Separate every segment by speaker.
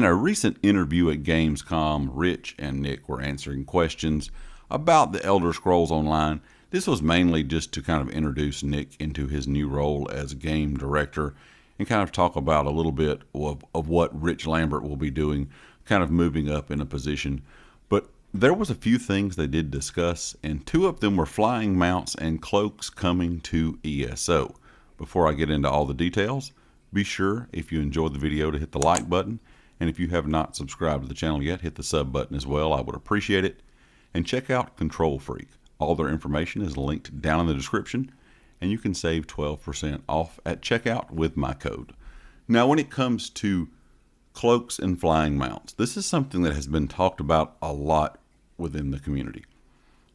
Speaker 1: In a recent interview at Gamescom, Rich and Nick were answering questions about the Elder Scrolls Online. This was mainly just to kind of introduce Nick into his new role as game director and kind of talk about a little bit of what Rich Lambert will be doing, kind of moving up in a position. But there was a few things they did discuss, and two of them were flying mounts and cloaks coming to ESO. Before I get into all the details, be sure, if you enjoyed the video, to hit the like button. And if you have not subscribed to the channel yet, hit the sub button as well. I would appreciate it. And check out Control Freak. All their information is linked down in the description, and you can save 12% off at checkout with my code. Now, when it comes to cloaks and flying mounts, this is something that has been talked about a lot within the community.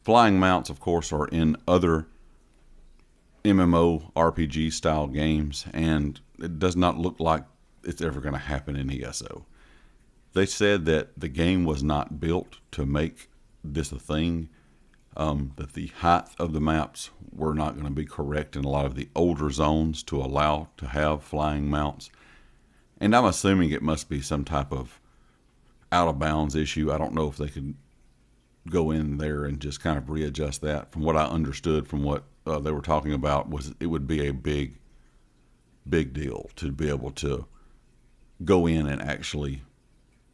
Speaker 1: Flying mounts, of course, are in other MMO RPG style games, and it does not look like it's ever going to happen in ESO. They said that the game was not built to make this a thing, that the height of the maps were not going to be correct in a lot of the older zones to allow to have flying mounts. And I'm assuming it must be some type of out of bounds issue. I don't know if they could go in there and just kind of readjust that. From what I understood from what they were talking about, was it would be a big deal to be able to go in and actually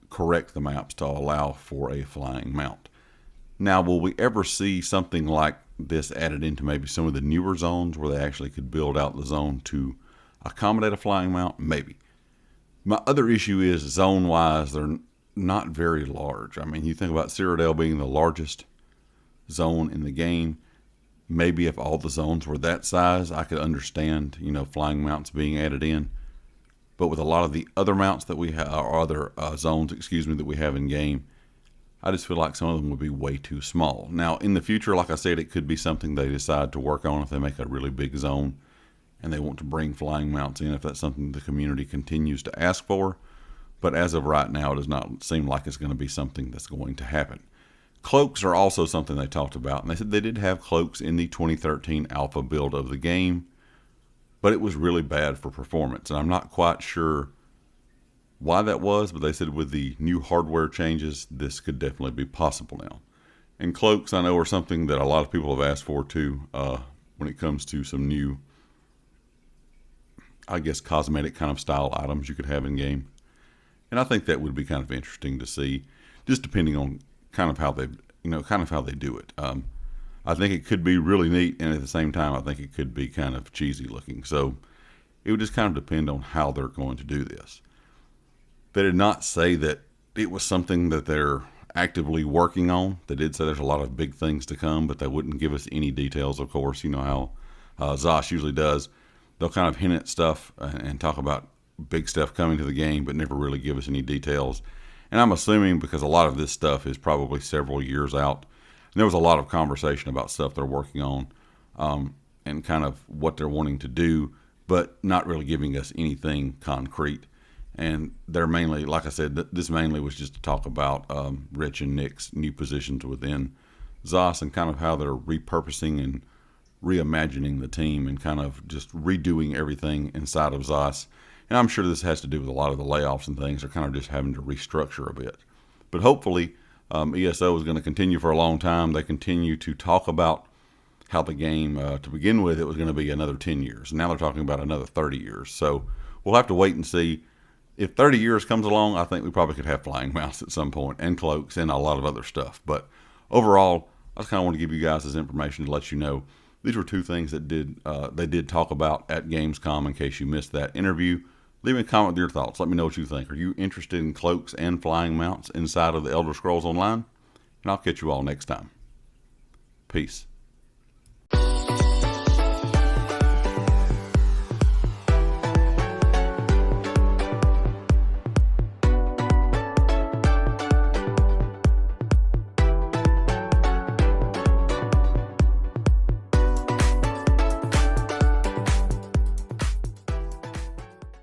Speaker 1: correct the maps to allow for a flying mount. Now, will we ever see something like this added into maybe some of the newer zones where they actually could build out the zone to accommodate a flying mount? Maybe. My other issue is zone-wise, they're not very large. I mean, you think about Cyrodiil being the largest zone in the game. Maybe if all the zones were that size, I could understand, flying mounts being added in. But with a lot of the other mounts that we have, or other zones, that we have in game, I just feel like some of them would be way too small. Now, in the future, like I said, it could be something they decide to work on if they make a really big zone and they want to bring flying mounts in, if that's something the community continues to ask for. But as of right now, it does not seem like it's going to be something that's going to happen. Cloaks are also something they talked about, and they said they did have cloaks in the 2013 alpha build of the game, but it was really bad for performance, and I'm not quite sure why that was, but they said with the new hardware changes, this could definitely be possible now. And cloaks, I know, are something that a lot of people have asked for too, when it comes to some new, I guess, cosmetic kind of style items you could have in game. And I think that would be kind of interesting to see, just depending on kind of how they, how they do it. I think it could be really neat, and at the same time, I think it could be kind of cheesy looking. So it would just kind of depend on how they're going to do this. They did not say that it was something that they're actively working on. They did say there's a lot of big things to come, but they wouldn't give us any details, of course. You know how Zosh usually does. They'll kind of hint at stuff and talk about big stuff coming to the game, but never really give us any details. And I'm assuming because a lot of this stuff is probably several years out, there was a lot of conversation about stuff they're working on and kind of what they're wanting to do, but not really giving us anything concrete. And they're mainly, like I said, this mainly was just to talk about Rich and Nick's new positions within ZOS and kind of how they're repurposing and reimagining the team and kind of just redoing everything inside of ZOS. And I'm sure this has to do with a lot of the layoffs and things. They're kind of just having to restructure a bit. But hopefully, ESO is going to continue for a long time. They continue to talk about how the game, to begin with, it was going to be another 10 years. Now they're talking about another 30 years. So we'll have to wait and see. If 30 years comes along, I think we probably could have flying mounts at some point, and cloaks, and a lot of other stuff. But overall, I just kind of want to give you guys this information to let you know. These were two things that they did talk about at Gamescom in case you missed that interview. Leave me a comment with your thoughts. Let me know what you think. Are you interested in cloaks and flying mounts inside of the Elder Scrolls Online? And I'll catch you all next time. Peace.